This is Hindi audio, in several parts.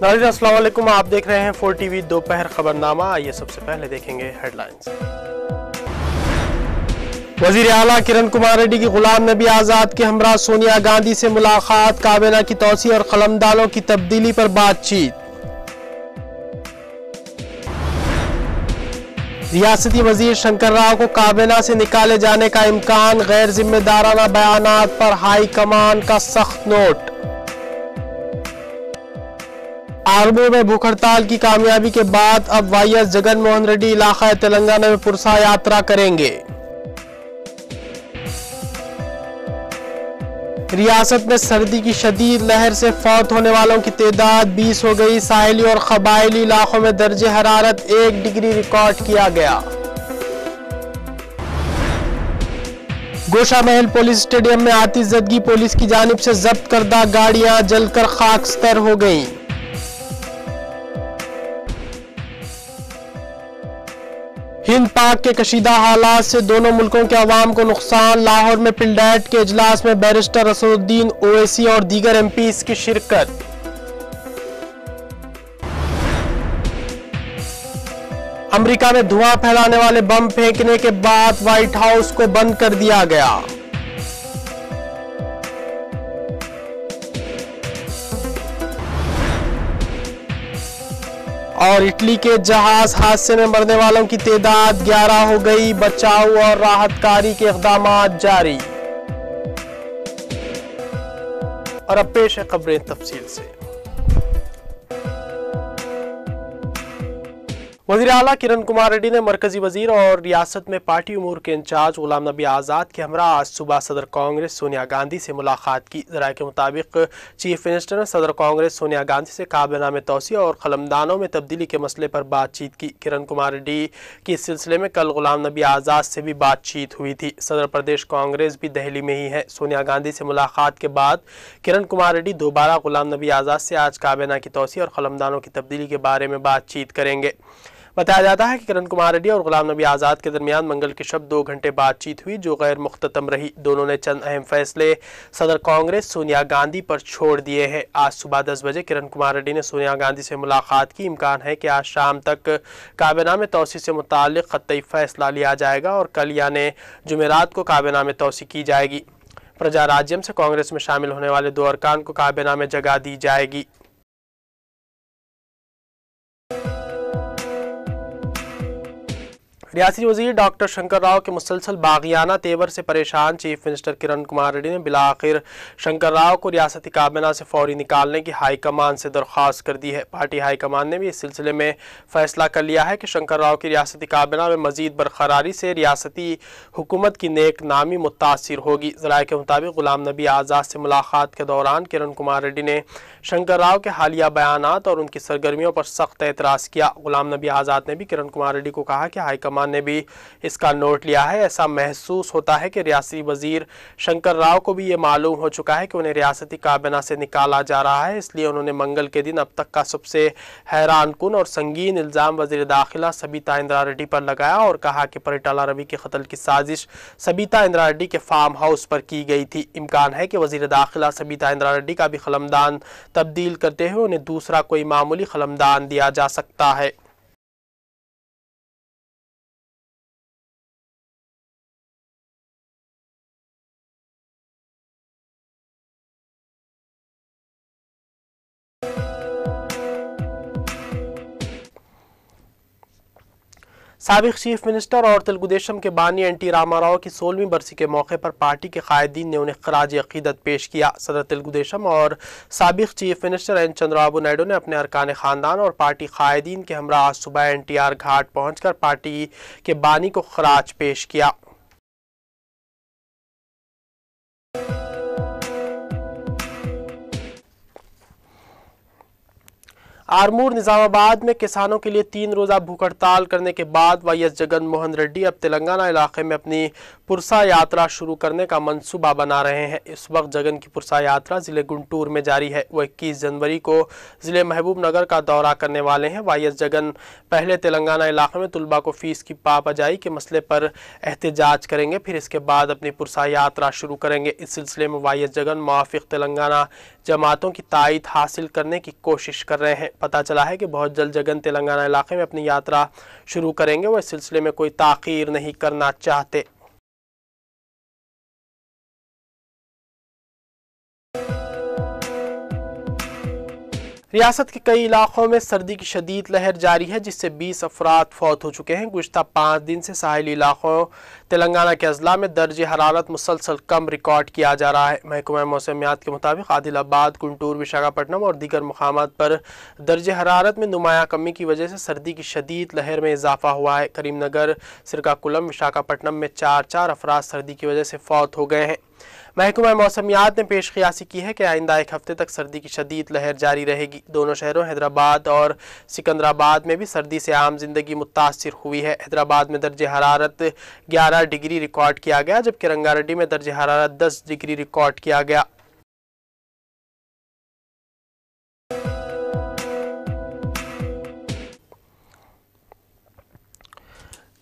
नाज़रीन अस्सलाम वालेकुम, आप देख रहे हैं 4 टीवी दोपहर खबरनामा। आइए सबसे पहले देखेंगे हेडलाइंस। वजीर आला किरण कुमार रेड्डी की गुलाम नबी आजाद के हमरा सोनिया गांधी से मुलाकात, काबीना की तौसी और कलमदानों की तब्दीली पर बातचीत। रियासती वजीर शंकर राव को काबीना से निकाले जाने का इम्कान, गैर जिम्मेदाराना बयानात पर हाई कमान का सख्त नोट। आर्मू में भूख हड़ताल की कामयाबी के बाद अब वाईएस जगन मोहन रेड्डी इलाका तेलंगाना में पुरसा यात्रा करेंगे। रियासत में सर्दी की शदीद लहर से फौत होने वालों की तादाद 20 हो गई। साहिली और कबायली इलाकों में दर्जे हरारत 1 डिग्री रिकॉर्ड किया गया। गोशा महल पुलिस स्टेडियम में आतिशज़दगी, पुलिस की जानिब से जब्त करदा गाड़ियां जलकर खाकस्तर हो गईं। हिंद पाक के कशीदा हालात से दोनों मुल्कों के अवाम को नुकसान। लाहौर में पिलडैट के इजलास में बैरिस्टर असदुद्दीन ओवैसी और दीगर एमपीज की शिरकत। अमेरिका में धुआं फैलाने वाले बम फेंकने के बाद व्हाइट हाउस को बंद कर दिया गया। और इटली के जहाज हादसे में मरने वालों की तादाद 11 हो गई। बचाव और राहत कार्य के इक़दाम जारी। और अब पेश है खबरें तफसील से। वज़ीर आला किरण कुमार रेड्डी ने मरकजी वजीर और रियासत में पार्टी उमूर के इंचार्ज गुलाम नबी आज़ाद के हमरा आज सुबह सदर कांग्रेस सोनिया गांधी से मुलाकात की। ज़राए के मुताबिक चीफ मिनिस्टर ने सदर कांग्रेस सोनिया गांधी से काबीना में तौसी और कलमदानों में तब्दीली के मसले पर बातचीत की। किरण कुमार रेड्डी की इस सिलसिले में कल गुलाम नबी आज़ाद से भी बातचीत हुई थी। सदर प्रदेश कांग्रेस भी दहली में ही है। सोनिया गांधी से मुलाकात के बाद किरण कुमार रेड्डी दोबारा गुलाम नबी आज़ाद से आज काबीना की तौसी और कलमदानों की तब्दीली के बारे में बातचीत करेंगे। बताया जाता है कि किरण कुमार रेड्डी और गुलाम नबी आज़ाद के दरमियान मंगल की शब 2 घंटे बातचीत हुई, जो गैर मुख्ततम रही। दोनों ने चंद अहम फैसले सदर कांग्रेस सोनिया गांधी पर छोड़ दिए हैं। आज सुबह 10 बजे किरण कुमार रेड्डी ने सोनिया गांधी से मुलाकात की। इम्कान है कि आज शाम तक काबीना में तौसी से मुताल्लिक़ क़तई फैसला लिया जाएगा और कल यानी जुमेरात को काबीना में तौसी की जाएगी। प्रजा राज्यम से कांग्रेस में शामिल होने वाले 2 अरकान को काबीना में जगह दी जाएगी। रियासती वजीर डॉक्टर शंकर राव के मुसलसल बागियाना तेवर से परेशान चीफ मिनिस्टर किरण कुमार रेड्डी ने बिलाखिर शंकर राव को रियासती काबीना से फौरी निकालने की हाई कमान से दरख्वास्त कर दी है। पार्टी हाई कमान ने भी इस सिलसिले में फैसला कर लिया है कि शंकर राव की रियासती काबीना में मजीद बरकरारी से रियासती हुकूमत की नेक नामी मुतासिर होगी। ज़राए के मुताबिक गुलाम नबी आज़ाद से मुलाकात के दौरान किरण कुमार रेड्डी ने शंकर राव के हालिया बयानात और उनकी सरगर्मियों पर सख्त एतराज़ किया। गुलाम नबी आज़ाद ने भी किरण कुमार रेड्डी को कहा कि हाई कमान ने भी इसका नोट लिया है। ऐसा महसूस होता है कि रियासती वजीर शंकर राव को भी ये मालूम हो चुका है कि उन्हें रियासती काबीना से निकाला जा रहा है, इसलिए उन्होंने मंगल के दिन अब तक का सबसे हैरान कुन और संगीन इल्ज़ाम वज़ीर दाखिला सबीता इंदिरा रेड्डी पर लगाया और कहा कि परिटाला रवि के कत्ल की साजिश सबीता इंदिरा रेड्डी के फार्म हाउस पर की गई थी। इम्कान है कि वज़ीर दाखिला सबीता इंदिरा रेड्डी का भी कलमदान तब्दील करते हुए उन्हें दूसरा कोई मामूली कलमदान दिया जा सकता है। साबिक चीफ मिनिस्टर और तेलुगुदेशम के बानी एनटी रामाराव की 16वीं बरसी के मौके पर पार्टी के कायदीन ने उन्हें खराज अकीदत पेश किया। सदर तेलुगुदेशम और साबिक chief minister N Chandrababu Naidu ने अपने अरकान खानदान और पार्टी कायदीन के हमरा आज सुबह NTR घाट पहुंचकर पार्टी के बानी को खराज पेश किया। आरमूर निजामाबाद में किसानों के लिए 3 रोज़ा भूख हड़ताल करने के बाद वाईएस जगन मोहन रेड्डी अब तेलंगाना इलाके में अपनी पुरसा यात्रा शुरू करने का मंसूबा बना रहे हैं। इस वक्त जगन की पुरसा यात्रा जिले गुंटूर में जारी है। वो 21 जनवरी को जिले महबूब नगर का दौरा करने वाले हैं। वाईएस जगन पहले तेलंगाना इलाके में तुलबा को फीस की पाबजाई के मसले पर एहतजाज करेंगे, फिर इसके बाद अपनी पुरसा यात्रा शुरू करेंगे। इस सिलसिले में वाईएस जगन मुआफिक तेलंगाना जमातों की तायद हासिल करने की कोशिश कर रहे हैं। पता चला है कि बहुत जल्द जगन तेलंगाना इलाके में अपनी यात्रा शुरू करेंगे। वो इस सिलसिले में कोई ताख़ीर नहीं करना चाहते। रियासत के कई इलाकों में सर्दी की शदीद लहर जारी है, जिससे 20 अफराद फौत हो चुके हैं। गुज़श्ता 5 दिन से साहिली इलाकों तेलंगाना के अजला में दर्जे हरारत मुसलसल कम रिकॉर्ड किया जा रहा है। महकमा मौसमियात के मुताबिक आदिलाबाद, गुंटूर, विशाखापट्टनम और दीगर मुकामात पर दर्जे हरारत में नुमाया कमी की वजह से सर्दी की शदीद लहर में इजाफा हुआ है। करीमनगर, श्रीकाकुलम, विशाखापट्टनम में 4 अफराद सर्दी की वजह से फौत हो गए हैं। महकमा मौसमियात ने पेश क़ियासी की है कि आइंदा 1 हफ्ते तक सर्दी की शदीद लहर जारी रहेगी। दोनों शहरों हैदराबाद और सिकंदराबाद में भी सर्दी से आम जिंदगी मुतासिर हुई है। हैदराबाद में दर्जे हरारत 11 डिग्री रिकॉर्ड किया गया, जबकि रंगारेड्डी में दर्जे हरारत 10 डिग्री रिकॉर्ड किया गया।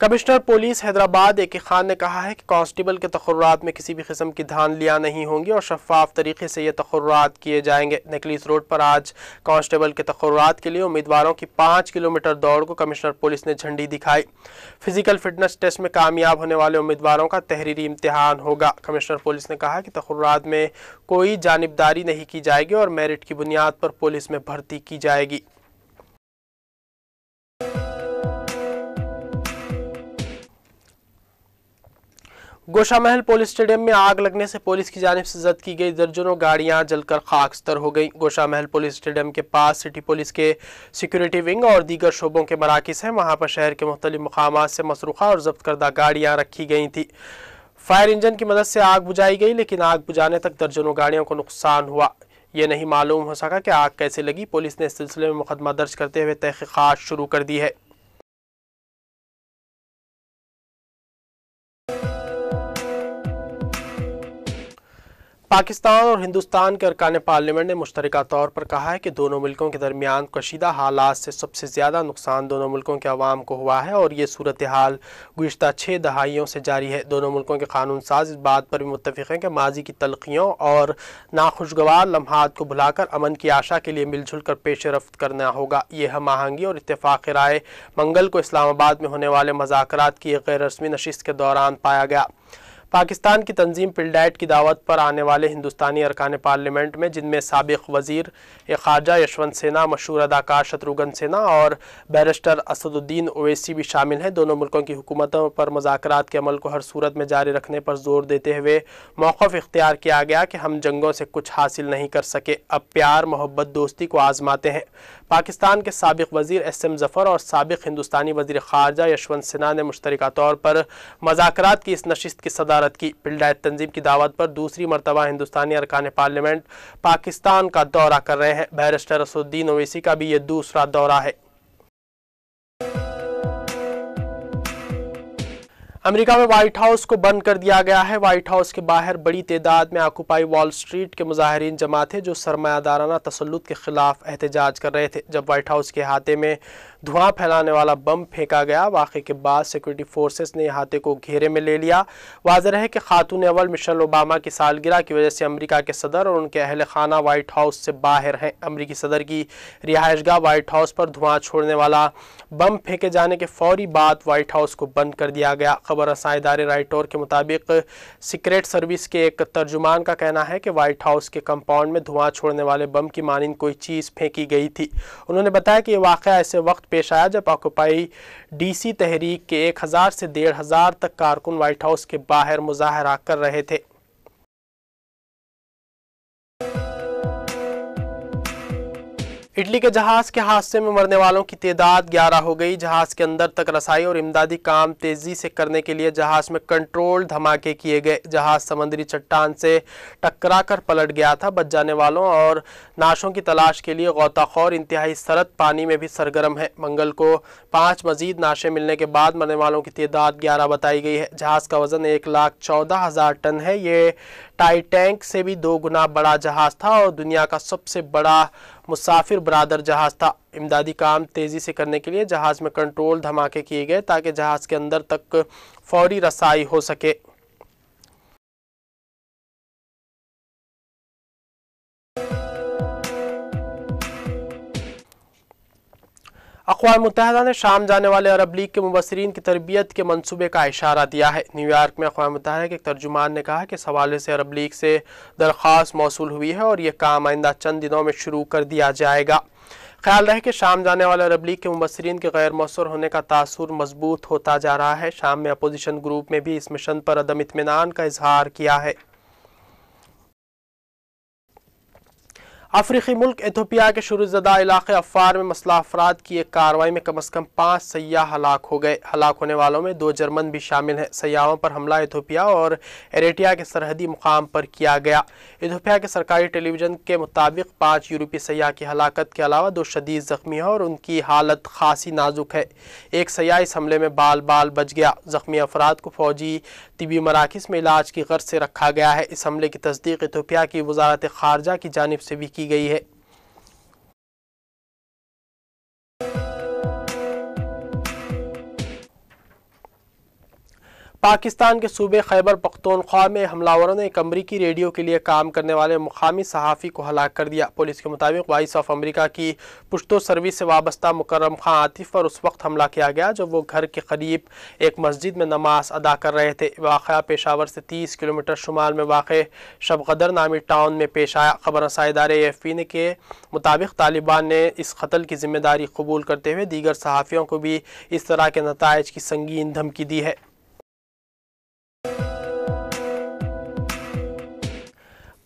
कमिश्नर पुलिस हैदराबाद ए के खान ने कहा है कि कांस्टेबल के तक़र्रुरात में किसी भी किस्म की धांधलियां नहीं होंगी और शफाफ तरीके से ये तक़र्रुरात किए जाएंगे। नेकलिस रोड पर आज कांस्टेबल के तक़र्रुरात के लिए उम्मीदवारों की 5 किलोमीटर दौड़ को कमिश्नर पुलिस ने झंडी दिखाई। फिजिकल फिटनेस टेस्ट में कामयाब होने वाले उम्मीदवारों का तहरीरी इम्तिहान होगा। कमिश्नर पुलिस ने कहा कि तक़र्रुरात में कोई जानिबदारी नहीं की जाएगी और मेरिट की बुनियाद पर पुलिस में भर्ती की जाएगी। गोशामहल पुलिस स्टेडियम में आग लगने से पुलिस की जानिब से जब्त की गई दर्जनों गाड़ियां जलकर खाकस्तर हो गईं। गोशामहल पुलिस स्टेडियम के पास सिटी पुलिस के सिक्योरिटी विंग और दीगर शोबों के मराकिज़ हैं। वहां पर शहर के मुख्तलिफ मकामात से मसरूखा और जब्त करदा गाड़ियां रखी गई थी। फायर इंजन की मदद से आग बुझाई गई, लेकिन आग बुझाने तक दर्जनों गाड़ियों को नुकसान हुआ। ये नहीं मालूम हो सका कि आग कैसे लगी। पुलिस ने इस सिलसिले में मुकदमा दर्ज करते हुए तहकीकात शुरू कर दी है। पाकिस्तान और हिंदुस्तान के अरकान पार्लियामेंट ने मुश्तरका तौर पर कहा है कि दोनों मुल्कों के दरमियान कशीदा हालात से सबसे ज़्यादा नुकसान दोनों मुल्कों के अवाम को हुआ है और ये सूरत हाल गुज़श्ता 6 दहाइयों से जारी है। दोनों मुल्कों के कानून साज इस बात पर भी मुत्तफ़िक़ हैं कि माजी की तलखियों और नाखुशगवार लम्हात को भुलाकर अमन की आशा के लिए मिलजुल कर पेश रफ्त करना होगा। ये हम आहंगी और इत्तेफ़ाक़ राय मंगल को इस्लामाबाद में होने वाले मुज़ाकरात की एक गैर रस्मी नशिस्त के दौरान पाया गया। पाकिस्तान की तंजीम पिलडाइट की दावत पर आने वाले हिंदुस्तानी अरकान पार्लियामेंट में, जिनमें साबिक़ वज़ीर ख़ारजा यशवंत सिन्हा, मशहूर अदाकार शत्रुघ्न सिन्हा और बैरिस्टर असदुद्दीन ओवैसी भी शामिल हैं, दोनों मुल्कों की हुकूमतों पर मुज़ाकरात के अमल को हर सूरत में जारी रखने पर जोर देते हुए मौक़िफ़ इख्तियार किया गया कि हम जंगों से कुछ हासिल नहीं कर सके, अब प्यार, मोहब्बत, दोस्ती को आज़माते हैं। पाकिस्तान के साबिक़ वज़ीर SM ज़फ़र और साबिक़ हिंदुस्तानी वज़ीर ख़ारजा यशवंत सिन्हा ने मुश्तरका तौर पर मुज़ाकरात की इस नशिस्त की सदारत की। पिलडाइट तंजीम की दावत पर दूसरी मरतबा हिंदुस्तानी अरकान पार्लियामेंट पाकिस्तान का दौरा कर रहे हैं। बैरिस्टर असदुद्दीन ओवैसी का भी ये दूसरा दौरा है। अमेरिका में व्हाइट हाउस को बंद कर दिया गया है। व्हाइट हाउस के बाहर बड़ी तादाद में ऑक्यूपाई वॉल स्ट्रीट के मुजाहिरीन जमा थे, जो सरमायादाराना तसल्लुत के खिलाफ एहतजाज कर रहे थे। जब व्हाइट हाउस के अहाते में धुआं फैलाने वाला बम फेंका गया, वाक़े के बाद सिक्योरिटी फोर्सेस ने अहाते को घेरे में ले लिया। वाज़ेह है कि खातून अव्वल मिशेल ओबामा की सालगिरह की वजह से अमेरिका के सदर और उनके अहल खाना व्हाइट हाउस से बाहर हैं। अमेरिकी सदर की रिहाइशगाह व्हाइट हाउस पर धुआं छोड़ने वाला बम फेंके जाने के फौरी बाद व्हाइट हाउस को बंद कर दिया गया। खबर रसां इदारे राइटोर के मुताबिक सीक्रेट सर्विस के एक तर्जुमान का कहना है कि व्हाइट हाउस के कंपाउंड में धुआं छोड़ने वाले बम की मानिंद कोई चीज़ फेंकी गई थी। उन्होंने बताया कि यह वाक़या ऐसे वक्त पेश आया जब ऑक्यूपाई DC तहरीक के 1000 से 1500 तक कारकुन व्हाइट हाउस के बाहर मुजाहरा कर रहे थे। इटली के जहाज के हादसे में मरने वालों की तादाद 11 हो गई। जहाज के अंदर तक रसाई और इमदादी काम तेजी से करने के लिए जहाज में कंट्रोल धमाके किए गए। जहाज समुद्री चट्टान से टकराकर पलट गया था। बच जाने वालों और नाशों की तलाश के लिए गौताखोर इंतहाई सर्द पानी में भी सरगर्म है। मंगल को 5 मजीद नाशे मिलने के बाद मरने वालों की तादाद 11 बताई गई है। जहाज का वजन 1,14,000 टन है। ये टाइटैनिक से भी 2 गुना बड़ा जहाज था और दुनिया का सबसे बड़ा मुसाफिर बरादर जहाज था। इमदादी काम तेजी से करने के लिए जहाज में कंट्रोल धमाके किए गए ताकि जहाज के अंदर तक फौरी रसाई हो सके। अक़वाम मुत्तहिदा ने शाम जाने वाले अरब लीग के मुबस्सिरीन की तरबियत के मंसूबे का इशारा दिया है। न्यूयॉर्क में अक़वाम मुत्तहिदा के एक तर्जुमान ने कहा कि इस हवाले से अरब लीग से दरख्वास्त मौसूल हुई है और ये काम आइंदा चंद दिनों में शुरू कर दिया जाएगा। ख्याल रहे कि शाम जाने वाले अरब लीग के मुबस्सिरीन के गैर मौसूर होने का तासुर मजबूत होता जा रहा है। शाम में अपोजिशन ग्रुप में भी इस मिशन पर अदम इत्मीनान का इजहार किया है। अफ्रीकी मुल्क एथोपिया के शुरूज़दा इलाके अफ़ार में मसला अफराद की एक कार्रवाई में कम अज़ कम 5 सयाह हलाक हो गए। हलाक होने वालों में 2 जर्मन भी शामिल हैं। सयाहों पर हमला एथोपिया और एरिट्रिया के सरहदी मुकाम पर किया गया। एथोपिया के सरकारी टेलीविज़न के मुताबिक 5 यूरोपीय सयाह की हलाकत के अलावा 2 शदीद ज़ख्मी हैं और उनकी हालत खासी नाजुक है। एक सयाह इस हमले में बाल बाल बच गया। ज़ख्मी अफराद को फौजी तिबी मराकिज़ में इलाज की गर्ज से रखा गया है। इस हमले की तस्दीक एथोपिया की वज़ारत ख़ारजा की जानिब से भी की गई है। पाकिस्तान के सूबे खैबर पख्तूनख्वा में हमलावरों ने एक अमरीकी रेडियो के लिए काम करने वाले मुकामी सहाफ़ी को हलाक कर दिया। पुलिस के मुताबिक वॉइस ऑफ अमेरिका की पुश्तो सर्विस से वाबस्ता मुकर्रम खां आतिफ पर उस वक्त हमला किया गया जब वो घर के करीब एक मस्जिद में नमाज अदा कर रहे थे। वाक़या पेशावर से 30 किलोमीटर शुमाल में वाक़ शबकदर नामी टाउन में पेश आया। खबर रसाई इदारे AFP के मुताबिक तालिबान ने इस कत्ल की जिम्मेदारी कबूल करते हुए दीगर सहाफ़ियों को भी इस तरह के नताइज की संगीन धमकी दी है।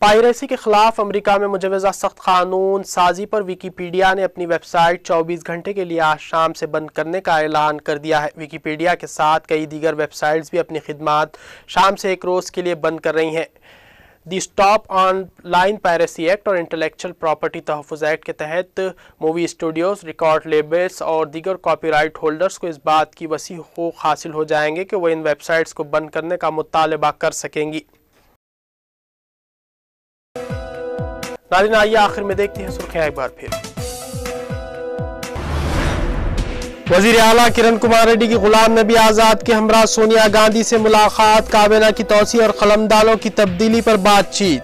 पायरेसी के खिलाफ अमेरिका में मुजवज़ा सख्त कानून साजी पर विकीपीडिया ने अपनी वेबसाइट 24 घंटे के लिए आज शाम से बंद करने का ऐलान कर दिया है। विकीपीडिया के साथ कई दीगर वेबसाइट्स भी अपनी खिदमात शाम से 1 रोज़ के लिए बंद कर रही हैं। दी स्टॉप ऑनलाइन पायरेसी एक्ट और इंटेलेक्चुअल प्रॉपर्टी तहफ़्फ़ुज़ एक्ट के तहत मूवी स्टूडियोज, रिकॉर्ड लेबल्स और दीगर कॉपीराइट होल्डर्स को इस बात की वसी हुकूक हासिल हो जाएंगे कि वह इन वेबसाइट्स को बंद करने का मुतालबा कर सकेंगी। नाज़रीन, आइए आखिर में देखते हैं सुर्खियां एक बार फिर। वज़ीर आला किरण कुमार रेड्डी की गुलाम नबी आज़ाद के हमरा सोनिया गांधी से मुलाकात, काबीना की तौसी और कलमदानों की तब्दीली पर बातचीत।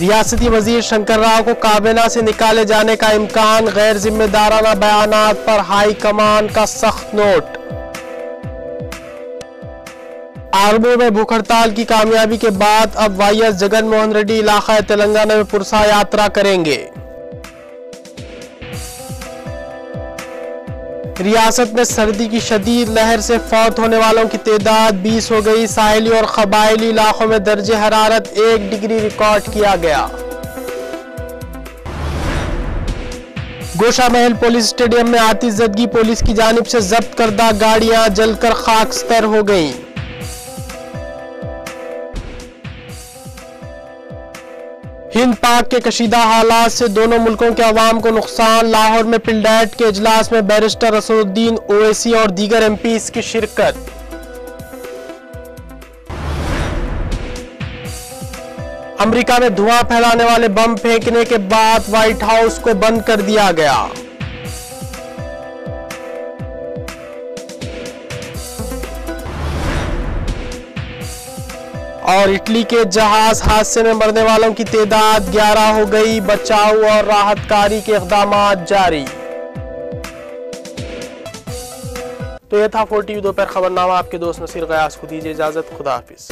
रियासती वजीर शंकर राव को काबीना से निकाले जाने का इम्कान, गैर जिम्मेदाराना बयानात पर हाई कमान का सख्त नोट। आर्मू में भूख हड़ताल की कामयाबी के बाद अब YS जगन मोहन रेड्डी इलाका तेलंगाना में पुरसा यात्रा करेंगे। रियासत में सर्दी की शदीद लहर से फौत होने वालों की तादाद 20 हो गई। साहिली और कबायली इलाकों में दर्जे हरारत 1 डिग्री रिकॉर्ड किया गया। गोशा महल पुलिस स्टेडियम में आतिशज़दगी, पुलिस की जानिब से जब्त करदा गाड़ियां जलकर खाकस्तर हो गईं। हिंद पाक के कशीदा हालात से दोनों मुल्कों के अवाम को नुकसान। लाहौर में पिलडैट के इजलास में बैरिस्टर असदुद्दीन ओवैसी और दीगर MPs की शिरकत। अमेरिका में धुआं फैलाने वाले बम फेंकने के बाद व्हाइट हाउस को बंद कर दिया गया। और इटली के जहाज हादसे में मरने वालों की तादाद 11 हो गई। बचाव और राहत कार्य के इक़दामात जारी। तो यह था 4TV दोपहर खबरनामा। आपके दोस्त नसीर गयास को दीजिए इजाजत। खुदा हाफिज।